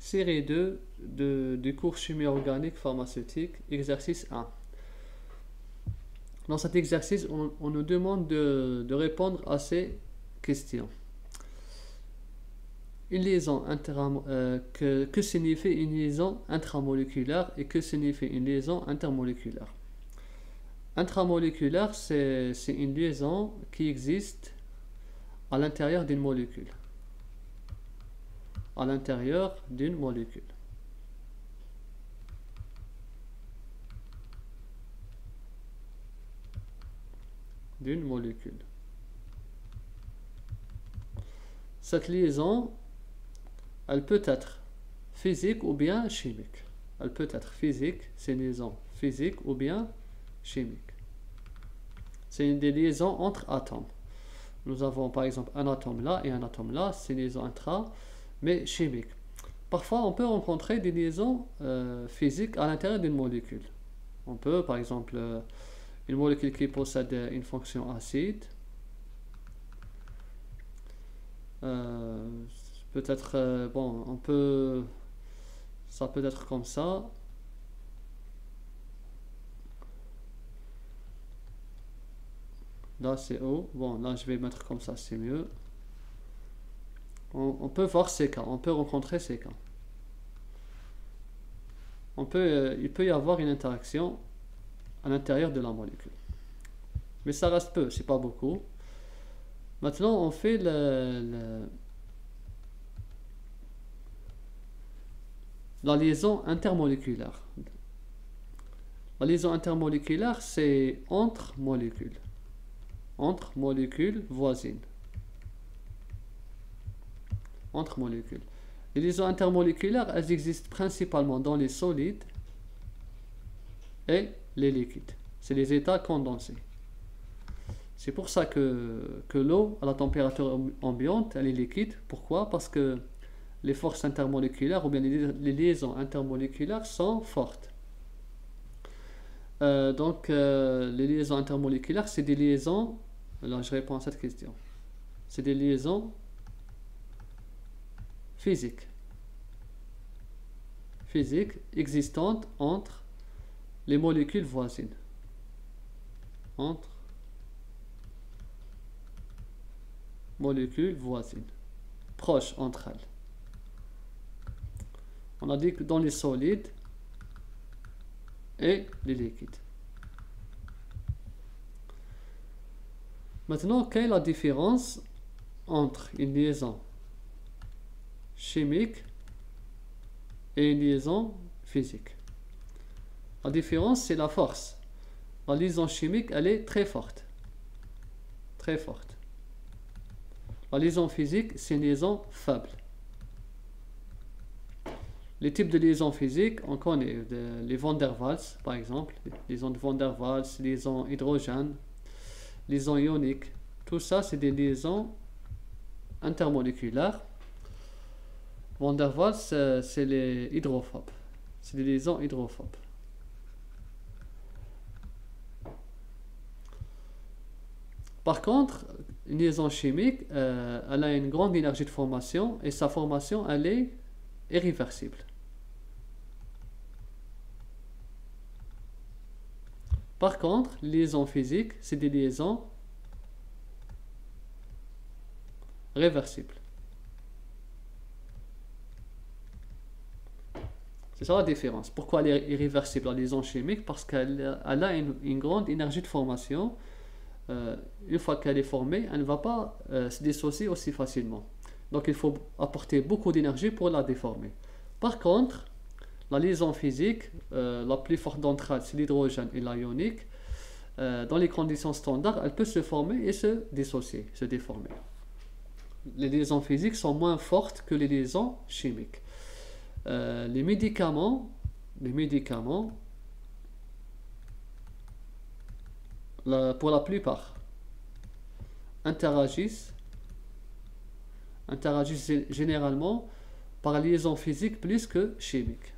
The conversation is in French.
série 2 du cours chimie organique pharmaceutique, exercice 1. Dans cet exercice, on nous demande de répondre à ces questions. Une liaison que signifie une liaison intramoléculaire et que signifie une liaison intermoléculaire? Intramoléculaire, c'est une liaison qui existe à l'intérieur d'une molécule. À l'intérieur d'une molécule. Cette liaison, elle peut être physique ou bien chimique. Elle peut être physique, c'est une liaison physique ou bien chimique. C'est une des liaisons entre atomes. Nous avons par exemple un atome là et un atome là, c'est une liaison intra, mais chimique. Parfois, on peut rencontrer des liaisons physiques à l'intérieur d'une molécule. On peut, par exemple, une molécule qui possède une fonction acide, peut-être, ça peut être comme ça. Là, c'est O. Bon, là, je vais mettre comme ça, c'est mieux. On peut voir ces cas, on peut rencontrer ces cas. Il peut y avoir une interaction à l'intérieur de la molécule. Mais ça reste peu, c'est pas beaucoup. Maintenant, on fait la liaison intermoléculaire. La liaison intermoléculaire, c'est entre molécules voisines. Entre molécules. Les liaisons intermoléculaires, elles existent principalement dans les solides et les liquides. C'est les états condensés. C'est pour ça que l'eau, à la température ambiante, elle est liquide. Pourquoi? Parce que les forces intermoléculaires, ou bien les liaisons intermoléculaires sont fortes. Les liaisons intermoléculaires, c'est des liaisons... Là, je réponds à cette question. C'est des liaisons physiques existantes entre les molécules voisines. Entre molécules voisines, proches entre elles. On a dit que dans les solides et les liquides. Maintenant, quelle est la différence entre une liaison chimique et une liaison physique? La différence, c'est la force. La liaison chimique, elle est très forte. Très forte. La liaison physique, c'est une liaison faible. Les types de liaisons physiques, on connaît les van der Waals, par exemple, liaisons de van der Waals, liaisons hydrogène, liaisons ioniques. Tout ça, c'est des liaisons intermoléculaires. Van der Waals, c'est les hydrophobes. C'est des liaisons hydrophobes. Par contre, une liaison chimique, elle a une grande énergie de formation et sa formation, elle est irréversible. Par contre, les liaisons physiques, c'est des liaisons réversibles. C'est ça la différence. Pourquoi elle est irréversible, la liaison chimique? Parce qu'elle a une grande énergie de formation. Une fois qu'elle est formée, elle ne va pas se dissocier aussi facilement. Donc il faut apporter beaucoup d'énergie pour la déformer. Par contre, la liaison physique, la plus forte d'entre elles, c'est l'hydrogène et l'ionique. Dans les conditions standards, elle peut se former et se dissocier, se déformer. Les liaisons physiques sont moins fortes que les liaisons chimiques. Les médicaments, pour la plupart, interagissent généralement par liaison physique plus que chimique.